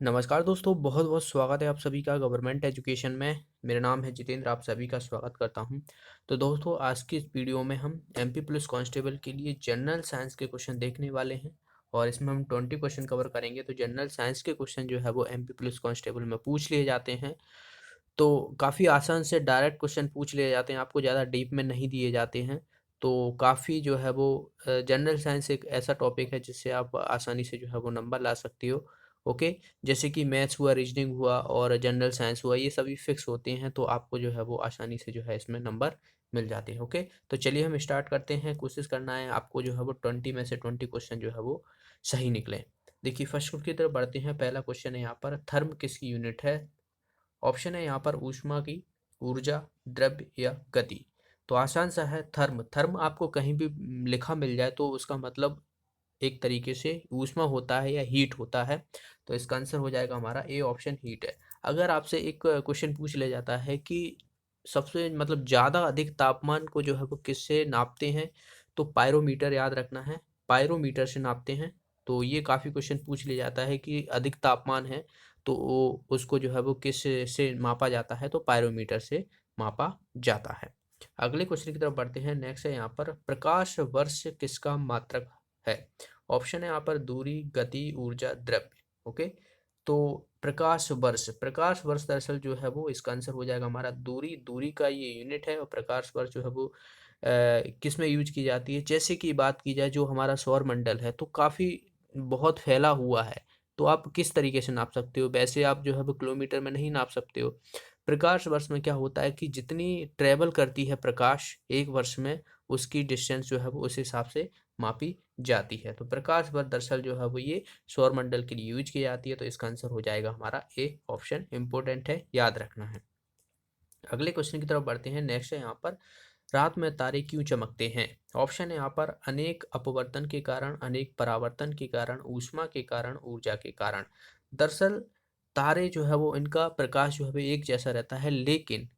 नमस्कार दोस्तों, बहुत बहुत स्वागत है आप सभी का गवर्नमेंट एजुकेशन में। मेरा नाम है जितेंद्र, आप सभी का स्वागत करता हूं। तो दोस्तों, आज की इस वीडियो में हम एमपी पुलिस कांस्टेबल के लिए जनरल साइंस के क्वेश्चन देखने वाले हैं और इसमें हम 20 क्वेश्चन कवर करेंगे। तो जनरल साइंस के क्वेश्चन जो है वो एमपी पुलिस कांस्टेबल में पूछ लिए जाते हैं। तो काफ़ी आसान से डायरेक्ट क्वेश्चन पूछ लिए जाते हैं, आपको ज़्यादा डीप में नहीं दिए जाते हैं। तो काफ़ी जो है वो जनरल साइंस एक ऐसा टॉपिक है जिससे आप आसानी से जो है वो नंबर ला सकते हो। ओके, जैसे कि मैथ्स हुआ, रीजनिंग हुआ और जनरल साइंस हुआ, ये सभी फिक्स होते हैं, तो आपको जो है वो आसानी से जो है इसमें नंबर मिल जाते हैं। ओके, तो चलिए हम स्टार्ट करते हैं। कोशिश करना है आपको जो है वो 20 में से 20 क्वेश्चन जो है वो सही निकले। देखिए, फर्स्ट की तरफ बढ़ते हैं। पहला क्वेश्चन है यहाँ पर, थर्म किसकी यूनिट है? ऑप्शन है यहाँ पर ऊष्मा की, ऊर्जा, द्रव्य या गति। तो आसान सा है, थर्म। थर्म आपको कहीं भी लिखा मिल जाए तो उसका मतलब एक तरीके से ऊष्मा होता है या हीट होता है। तो इसका आंसर हो जाएगा हमारा ए ऑप्शन, हीट है। अगर आपसे एक क्वेश्चन पूछ लिया जाता है कि सबसे मतलब ज़्यादा अधिक तापमान को जो है वो किससे नापते हैं, तो पायरोमीटर, याद रखना है, पायरोमीटर से नापते हैं। तो ये काफ़ी क्वेश्चन पूछ लिया जाता है कि अधिक तापमान है तो उसको जो है वो किस से मापा जाता है, तो पायरोमीटर से मापा जाता है। अगले क्वेश्चन की तरफ बढ़ते हैं। नेक्स्ट है यहाँ पर, प्रकाश वर्ष किसका मात्रक है? ऑप्शन है यहाँ पर दूरी, गति, ऊर्जा, द्रव्य। ओके, तो प्रकाश वर्ष दरअसल जो है वो इसका आंसर हो जाएगा हमारा दूरी। दूरी का ये यूनिट है और प्रकाश वर्ष जो है वो किस में यूज की जाती है? जैसे कि बात की जाए, जो हमारा सौर मंडल है तो काफ़ी बहुत फैला हुआ है, तो आप किस तरीके से नाप सकते हो? वैसे आप जो है वो किलोमीटर में नहीं नाप सकते हो। प्रकाश वर्ष में क्या होता है कि जितनी ट्रेवल करती है प्रकाश एक वर्ष में, उसकी डिस्टेंस जो है वो उस हिसाब से मापी जाती है। तो प्रकाश वर्ष दरअसल जो है वो ये सौर मंडल के लिए यूज की जाती है। तो इसका आंसर हो जाएगा हमारा ए ऑप्शन, इंपॉर्टेंट है, याद रखना है। अगले क्वेश्चन की तरफ बढ़ते हैं। नेक्स्ट है यहाँ पर, रात में तारे क्यों चमकते हैं? ऑप्शन है यहाँ पर अनेक अपवर्तन के कारण, अनेक परावर्तन के कारण, ऊष्मा के कारण, ऊर्जा के कारण। दरअसल तारे जो है वो इनका प्रकाश जो है वो एक जैसा रहता है, लेकिन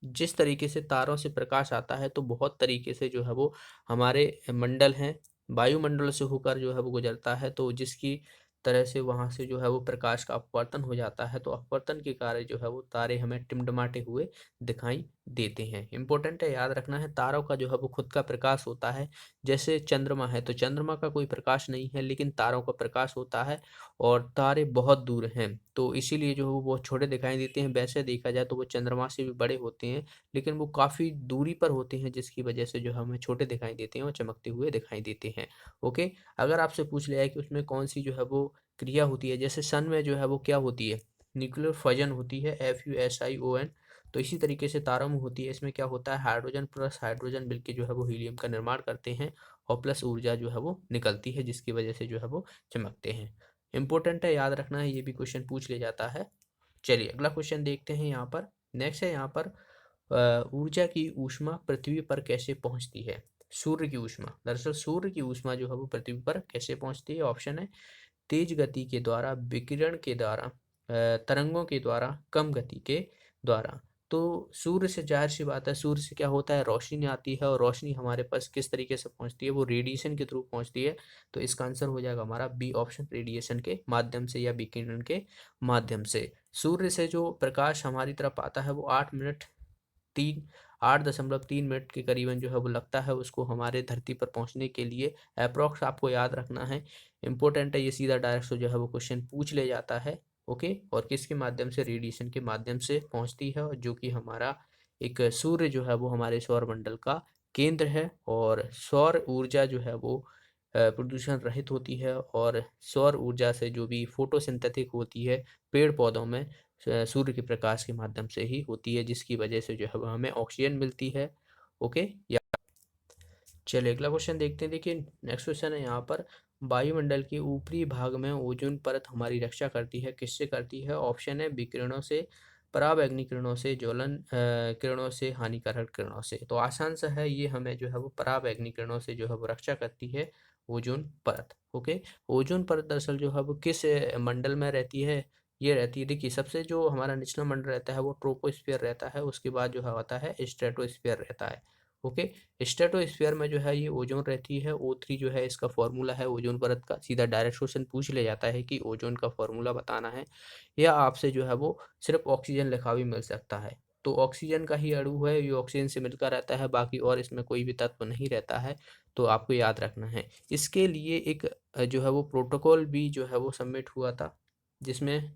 जिस तरीके से तारों से प्रकाश आता है तो बहुत तरीके से जो है वो हमारे मंडल हैं, वायुमंडल से होकर जो है वो गुजरता है, तो जिसकी तरह से वहाँ से जो है वो प्रकाश का अपवर्तन हो जाता है। तो अपवर्तन के कारण जो है वो तारे हमें टिमटिमाते हुए दिखाई देते हैं। इंपॉर्टेंट है, याद रखना है। तारों का जो है वो खुद का प्रकाश होता है। जैसे चंद्रमा है तो चंद्रमा का कोई प्रकाश नहीं है, लेकिन तारों का प्रकाश होता है और तारे बहुत दूर हैं, तो इसीलिए जो है वो बहुत छोटे दिखाई देते हैं। वैसे देखा जाए तो वो चंद्रमा से भी बड़े होते हैं, लेकिन वो काफ़ी दूरी पर होते हैं, जिसकी वजह से जो हमें छोटे दिखाई देते हैं और चमकते हुए दिखाई देते हैं। ओके, अगर आपसे पूछ लिया है कि उसमें कौन सी जो है वो क्रिया होती है, जैसे सन में जो है वो क्या होती है, न्यूक्लियर फजन होती है, FUSION। तो इसी तरीके से तारों में होती है। इसमें क्या होता है, हाइड्रोजन प्लस हाइड्रोजन मिलकर जो है वो हीलियम का निर्माण करते हैं और प्लस ऊर्जा जो है वो निकलती है, जिसकी वजह से जो है वो चमकते हैं। इंपॉर्टेंट है, याद रखना है, ये भी क्वेश्चन पूछ लिया जाता है। चलिए अगला क्वेश्चन देखते हैं यहाँ पर। नेक्स्ट है यहाँ पर, ऊर्जा की ऊष्मा पृथ्वी पर कैसे पहुँचती है? सूर्य की ऊष्मा, दरअसल सूर्य की ऊष्मा जो है वो पृथ्वी पर कैसे पहुँचती है? ऑप्शन है तेज गति के द्वारा, विकिरण के द्वारा, तरंगों के द्वारा, कम गति के द्वारा। तो सूर्य से, जाहिर सी बात है, सूर्य से क्या होता है, रोशनी आती है और रोशनी हमारे पास किस तरीके से पहुंचती है, वो रेडिएशन के थ्रू पहुंचती है। तो इसका आंसर हो जाएगा हमारा बी ऑप्शन, रेडिएशन के माध्यम से या विकिरण के माध्यम से। सूर्य से जो प्रकाश हमारी तरफ आता है वो 8.3 मिनट के करीबन जो है वो लगता है उसको हमारे धरती पर पहुंचने के लिए। अप्रॉक्स आपको याद रखना है, इंपॉर्टेंट है, ये सीधा डायरेक्ट जो है वो क्वेश्चन पूछ ले जाता है। ओके, और किसके माध्यम से? रेडिएशन के माध्यम से पहुंचती है, और जो कि हमारा एक सूर्य जो है वो हमारे सौर मंडल का केंद्र है। और सौर ऊर्जा जो है वो प्रदूषण रहित होती है, और सौर ऊर्जा से जो भी फोटोसिंथेटिक होती है पेड़ पौधों में, सूर्य के प्रकाश के माध्यम से ही होती है, जिसकी वजह से जो है वो हमें ऑक्सीजन मिलती है। ओके, या चलिए अगला क्वेश्चन देखते हैं। देखिए, नेक्स्ट क्वेश्चन है यहाँ पर, वायुमंडल के ऊपरी भाग में ओजोन परत हमारी रक्षा करती है, किससे करती है? ऑप्शन है विकिरणों से, पराबैंगनी किरणों से, ज्वलन किरणों से, हानिकारक किरणों से। तो आसान सा है, ये हमें जो है वो पराबैंगनी किरणों से जो है वो रक्षा करती है, ओजोन परत। ओके, ओजोन परत दरअसल जो है वो किस मंडल में रहती है? ये रहती है, देखिए, सबसे जो हमारा निचला मंडल रहता है वो ट्रोपोस्फियर रहता है, उसके बाद जो है आता है स्ट्रेटोस्फियर रहता है। ओके। स्ट्रेटोस्फीयर में जो है ये ओजोन रहती है, O3 जो है इसका फॉर्मूला है ओजोन परत का। सीधा डायरेक्ट क्वेश्चन पूछ लिया जाता है कि ओजोन का फॉर्मूला बताना है, या आपसे जो है वो सिर्फ ऑक्सीजन लिखा भी मिल सकता है। तो ऑक्सीजन का ही अणु है, ये ऑक्सीजन से मिलकर रहता है, बाकी और इसमें कोई भी तत्व नहीं रहता है, तो आपको याद रखना है। इसके लिए एक जो है वो प्रोटोकॉल भी जो है वो सबमिट हुआ था, जिसमें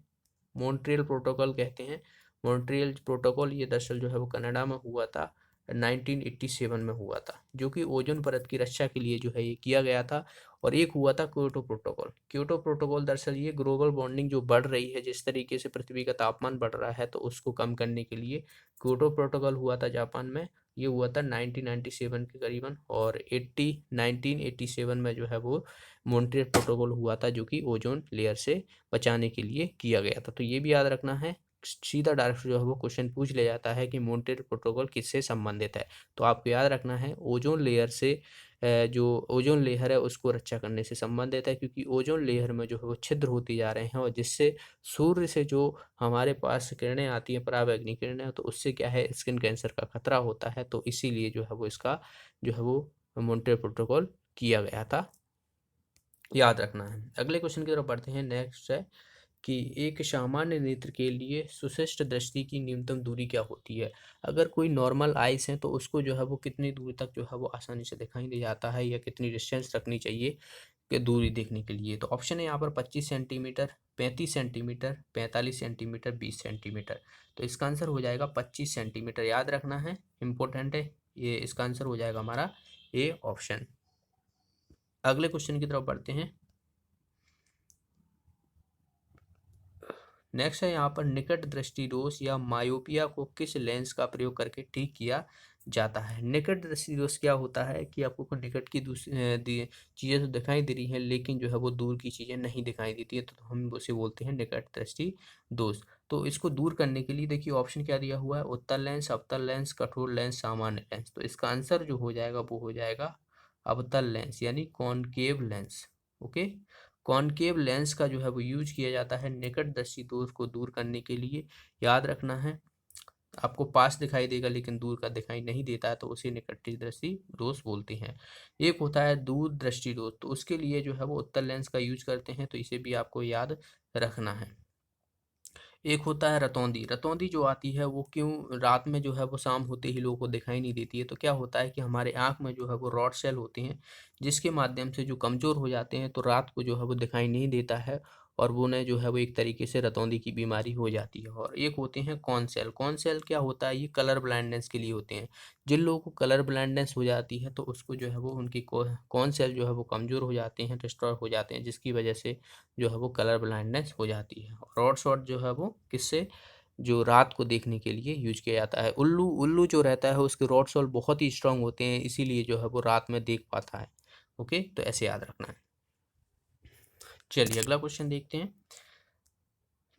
मॉन्ट्रियल प्रोटोकॉल कहते हैं। मॉन्ट्रियल प्रोटोकॉल ये दरअसल जो है वो कनाडा में हुआ था, 1987 में हुआ था, जो कि ओजोन परत की रक्षा के लिए जो है ये किया गया था। और एक हुआ था क्योटो प्रोटोकॉल। क्योटो प्रोटोकॉल दरअसल ये ग्लोबल वार्मिंग जो बढ़ रही है, जिस तरीके से पृथ्वी का तापमान बढ़ रहा है, तो उसको कम करने के लिए क्योटो प्रोटोकॉल हुआ था जापान में। ये हुआ था 1997 के करीबन, और 1987 में जो है वो मॉन्ट्रियल प्रोटोकॉल हुआ था, जो कि ओजोन लेयर से बचाने के लिए किया गया था। तो ये भी याद रखना है। सीधा डायरेक्ट जो है वो क्वेश्चन पूछ लिया जाता है कि मॉन्ट्रियल प्रोटोकॉल किससे संबंधित है, तो आपको याद रखना है ओजोन लेयर से, जो ओजोन लेयर है उसको रक्षा करने से संबंधित है, क्योंकि ओजोन लेयर में जो है वो छिद्र होती जा रहे हैं, और जिससे सूर्य से जो हमारे पास किरणें आती हैं, पराबैंगनी किरणें, तो उससे क्या है स्किन कैंसर का खतरा होता है। तो इसीलिए जो है वो इसका जो है वो मॉन्ट्रियल प्रोटोकॉल किया गया था, याद रखना है। अगले क्वेश्चन की तरफ बढ़ते हैं। नेक्स्ट है कि एक सामान्य नेत्र के लिए सुस्पष्ट दृष्टि की न्यूनतम दूरी क्या होती है। अगर कोई नॉर्मल आइस है तो उसको जो है वो कितनी दूरी तक जो है वो आसानी से दिखाई दे जाता है, या कितनी डिस्टेंस रखनी चाहिए कि दूरी देखने के लिए। तो ऑप्शन है यहाँ पर 25 सेंटीमीटर, 35 सेंटीमीटर, 45 सेंटीमीटर, 20 सेंटीमीटर। तो इसका आंसर हो जाएगा 25 सेंटीमीटर, याद रखना है, इंपॉर्टेंट है ये। इसका आंसर हो जाएगा हमारा ए ऑप्शन। अगले क्वेश्चन की तरफ बढ़ते हैं। नेक्स्ट है यहाँ पर निकट दृष्टि दोष या मायोपिया को किस लेंस का प्रयोग करके ठीक किया जाता है। निकट दृष्टि दोष क्या होता है कि आपको कोई निकट की चीज़ें तो दिखाई दे रही हैं, लेकिन जो है वो दूर की चीज़ें नहीं दिखाई देती है, तो हम उसे बोलते हैं निकट दृष्टि दोष। तो इसको दूर करने के लिए देखिए ऑप्शन क्या दिया हुआ है, उत्तल लेंस, अवतल लेंस, कठोर लेंस, सामान्य लेंस। तो इसका आंसर जो हो जाएगा वो हो जाएगा अवतल लेंस, यानी concave lens. Okay. Concave lens का जो है वो यूज किया जाता है निकट दृष्टि दोष को दूर करने के लिए, याद रखना है। आपको पास दिखाई देगा लेकिन दूर का दिखाई नहीं देता है, तो उसे निकट दृष्टि दोष बोलते हैं। एक होता है दूर दृष्टि दोष, तो उसके लिए जो है वो उत्तल लेंस का यूज करते हैं, तो इसे भी आपको याद रखना है। एक होता है रतौंधी। रतौंधी जो आती है वो क्यों रात में जो है वो शाम होते ही लोगों को दिखाई नहीं देती है, तो क्या होता है कि हमारे आँख में जो है वो रॉड सेल होते हैं, जिसके माध्यम से जो कमज़ोर हो जाते हैं, तो रात को जो है वो दिखाई नहीं देता है, और वो उन्हें जो है वो एक तरीके से रतौंधी की बीमारी हो जाती है। और एक होते हैं कॉन सेल। कॉन सेल क्या होता है, ये कलर ब्लाइंडनेस के लिए होते हैं। जिन लोगों को कलर ब्लाइंडनेस हो जाती है, तो उसको जो है वो उनकी कॉन सेल जो है वो कमज़ोर हो जाते हैं, डिस्ट्रॉय हो जाते हैं, जिसकी वजह से जो है वो कलर ब्लाइंडनेस हो जाती है। रॉड शॉट जो है वो किससे, जो रात को देखने के लिए यूज किया जाता है। उल्लू उल्लू जो रहता है उसके रॉड शॉट बहुत ही स्ट्रांग होते हैं, इसीलिए जो है वो रात में देख पाता है। ओके, तो ऐसे याद रखना है। चलिए अगला क्वेश्चन देखते हैं।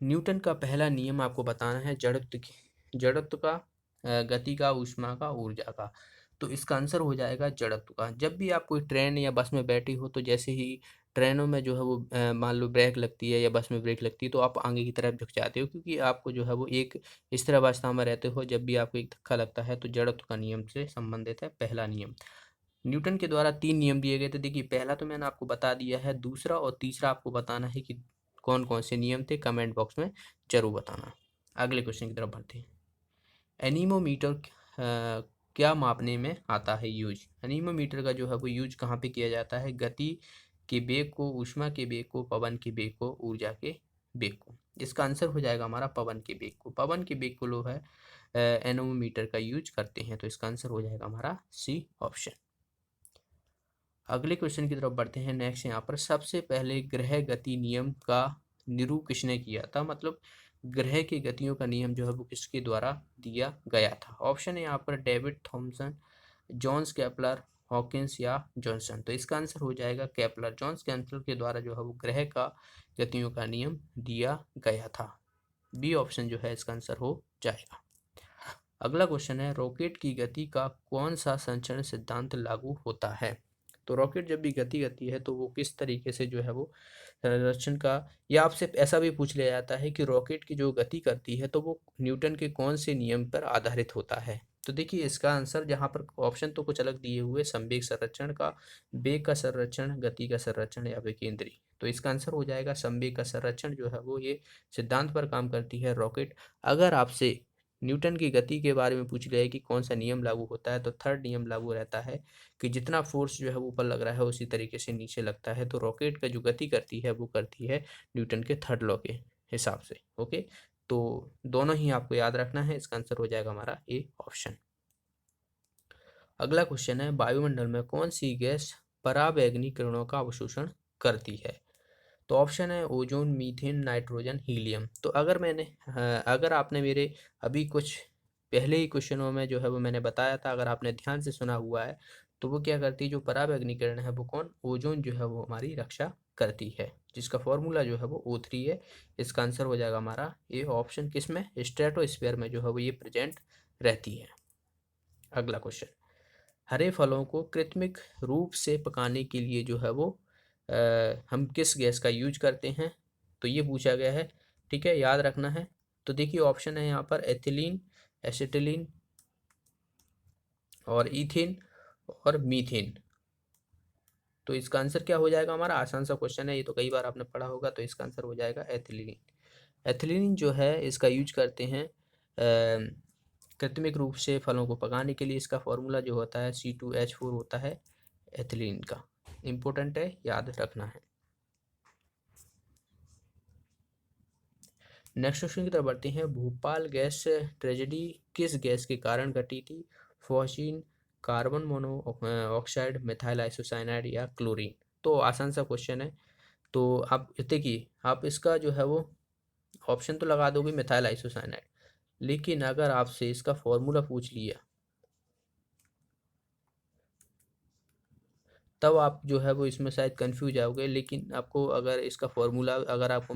न्यूटन का पहला नियम आपको बताना है जड़त्व का, गति का, ऊष्मा का, ऊर्जा का। तो इसका आंसर हो जाएगा जड़त्व का। जब भी आप कोई ट्रेन या बस में बैठी हो, तो जैसे ही ट्रेनों में जो है वो मान लो ब्रेक लगती है या बस में ब्रेक लगती है, तो आप आगे की तरफ झुक जाते हो, क्योंकि आपको जो है वो एक इस तरह अवस्था में रहते हो। जब भी आपको एक धक्का लगता है, तो जड़त्व का नियम से संबंधित है पहला नियम। न्यूटन के द्वारा 3 नियम दिए गए थे। देखिए पहला तो मैंने आपको बता दिया है, दूसरा और तीसरा आपको बताना है कि कौन कौन से नियम थे, कमेंट बॉक्स में जरूर बताना। अगले क्वेश्चन की तरफ बढ़ते हैं। एनीमोमीटर क्या मापने में आता है यूज। एनीमोमीटर का जो है वो यूज कहाँ पे किया जाता है, गति के वेग को, ऊष्मा के वेग को, पवन के वेग को, ऊर्जा के वेग को। इसका आंसर हो जाएगा हमारा पवन के वेग को। पवन के वेग को लोग है एनीमोमीटर का यूज करते हैं, तो इसका आंसर हो जाएगा हमारा सी ऑप्शन। अगले क्वेश्चन की तरफ बढ़ते हैं। नेक्स्ट यहाँ पर सबसे पहले ग्रह गति नियम का निरूपण किसने किया था, मतलब ग्रह की गतियों का नियम जो है वो किसके द्वारा दिया गया था। ऑप्शन है यहाँ पर David Thomson, Johns Kepler, Hawkins या जॉनसन। तो इसका आंसर हो जाएगा केपलर। जॉन्स केपलर के द्वारा जो है वो ग्रह का गतियों का नियम दिया गया था। बी ऑप्शन जो है इसका आंसर हो जाएगा। अगला क्वेश्चन है रॉकेट की गति का कौन सा संचरण सिद्धांत लागू होता है। तो रॉकेट जब भी गति करती है, तो वो किस तरीके से जो है वो संरक्षण का, या आपसे ऐसा भी पूछ लिया जाता है कि रॉकेट की जो गति करती है, तो वो न्यूटन के कौन से नियम पर आधारित होता है। तो देखिए इसका आंसर जहाँ पर ऑप्शन तो कुछ अलग दिए हुए, संवेग संरक्षण का, वेग का संरक्षण, गति का संरक्षण या विकेंद्री। तो इसका आंसर हो जाएगा संवेग का संरक्षण जो है वो ये सिद्धांत पर काम करती है रॉकेट। अगर आपसे न्यूटन की गति के बारे में पूछ लिया है कि कौन सा नियम लागू होता है, तो थर्ड नियम लागू रहता है कि जितना फोर्स जो है वो ऊपर लग रहा है उसी तरीके से नीचे लगता है। तो रॉकेट का जो गति करती है वो करती है न्यूटन के थर्ड लॉ के हिसाब से। ओके, तो दोनों ही आपको याद रखना है। इसका आंसर हो जाएगा हमारा ए ऑप्शन। अगला क्वेश्चन है, वायुमंडल में कौन सी गैस पराबैंगनी किरणों का अवशोषण करती है? तो ऑप्शन है ओजोन, मीथेन, नाइट्रोजन, हीलियम। तो अगर आपने मेरे अभी कुछ पहले ही क्वेश्चनों में जो है वो मैंने बताया था, अगर आपने ध्यान से सुना हुआ है, तो वो क्या करती है, जो पराबैंगनी किरण है वो कौन, ओजोन जो है वो हमारी रक्षा करती है, जिसका फॉर्मूला जो है वो O3 है। इसका आंसर हो जाएगा हमारा ए ऑप्शन। किसमें, स्ट्रेटोस्फीयर में जो है वो ये प्रेजेंट रहती है। अगला क्वेश्चन, हरे फलों को कृत्रिम रूप से पकाने के लिए जो है वो हम किस गैस का यूज करते हैं? तो ये पूछा गया है, ठीक है, याद रखना है। तो देखिए ऑप्शन है यहाँ पर एथिलीन, एसिटिलीन और ईथेन और मीथेन। तो इसका आंसर क्या हो जाएगा हमारा, आसान सा क्वेश्चन है, ये तो कई बार आपने पढ़ा होगा। तो इसका आंसर हो जाएगा एथिलीन। एथिलीन जो है इसका यूज करते हैं कृत्रिम रूप से फलों को पकाने के लिए। इसका फॉर्मूला जो होता है C2H4 होता है एथिलीन का। इम्पोर्टेंट है, याद रखना है। नेक्स्ट क्वेश्चन की तरफ बढ़ते हैं। भोपाल गैस ट्रेजेडी किस गैस के कारण घटी थी? Phosphine, carbon monoxide, methyl isocyanide या क्लोरीन। तो आसान सा क्वेश्चन है। तो आप देखिए, आप इसका जो है वो ऑप्शन तो लगा दोगे मिथाइल आइसोसाइनाइड, लेकिन अगर आपसे इसका फॉर्मूला पूछ लिया तब आप जो है वो इसमें शायद कंफ्यूज आओगे। लेकिन आपको अगर इसका फॉर्मूला अगर आपको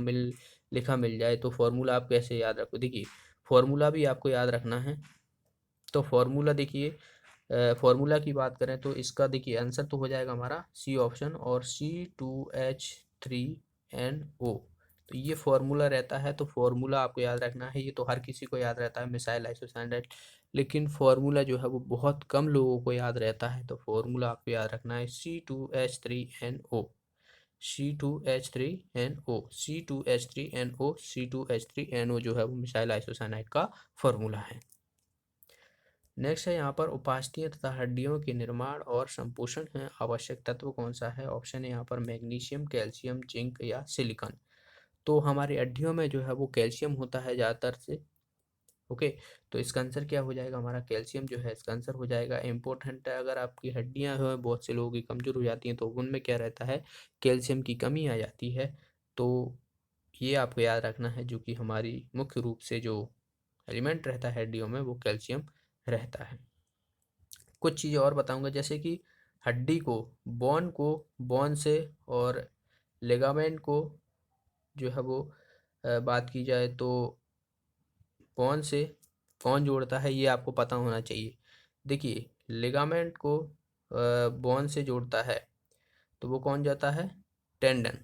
लिखा मिल जाए तो फॉर्मूला आप कैसे याद रखो? देखिए फॉर्मूला भी आपको याद रखना है। तो फॉर्मूला देखिए, फॉर्मूला की बात करें तो इसका देखिए आंसर तो हो जाएगा हमारा सी ऑप्शन, और C2H3NO। तो ये फॉर्मूला रहता है। तो फॉर्मूला आपको याद रखना है। ये तो हर किसी को याद रहता है, मिसाइल आइसोसाइनाइड, लेकिन फॉर्मूला जो है वो बहुत कम लोगों को याद रहता है। तो फॉर्मूला आपको याद रखना है C2H3NO, C2H3NO, C2H3NO, C2H3NO जो है वो मिसाइल आइसोसाइनाइड का फॉर्मूला है। नेक्स्ट है यहाँ पर उपास्थीय तथा हड्डियों के निर्माण और संपोषण है आवश्यक तत्व कौन सा है? ऑप्शन है यहाँ पर मैग्नीशियम, कैल्शियम, जिंक या सिलिकॉन। तो हमारी हड्डियों में जो है वो कैल्शियम होता है ज़्यादातर से। ओके, तो इसका आंसर क्या हो जाएगा हमारा, कैल्शियम जो है इसका आंसर हो जाएगा। इम्पोर्टेंट है, अगर आपकी हड्डियाँ जो है बहुत से लोगों की कमज़ोर हो जाती हैं तो उनमें क्या रहता है, कैल्शियम की कमी आ जाती है। तो ये आपको याद रखना है, जो कि हमारी मुख्य रूप से जो एलिमेंट रहता है हड्डियों में वो कैल्शियम रहता है। कुछ चीज़ें और बताऊंगा, जैसे कि हड्डी को बोन से, और लिगामेंट को जो है वो बात की जाए तो बोन से कौन जोड़ता है, ये आपको पता होना चाहिए। देखिए लिगामेंट को बोन से जोड़ता है तो वो कौन जाता है, टेंडन।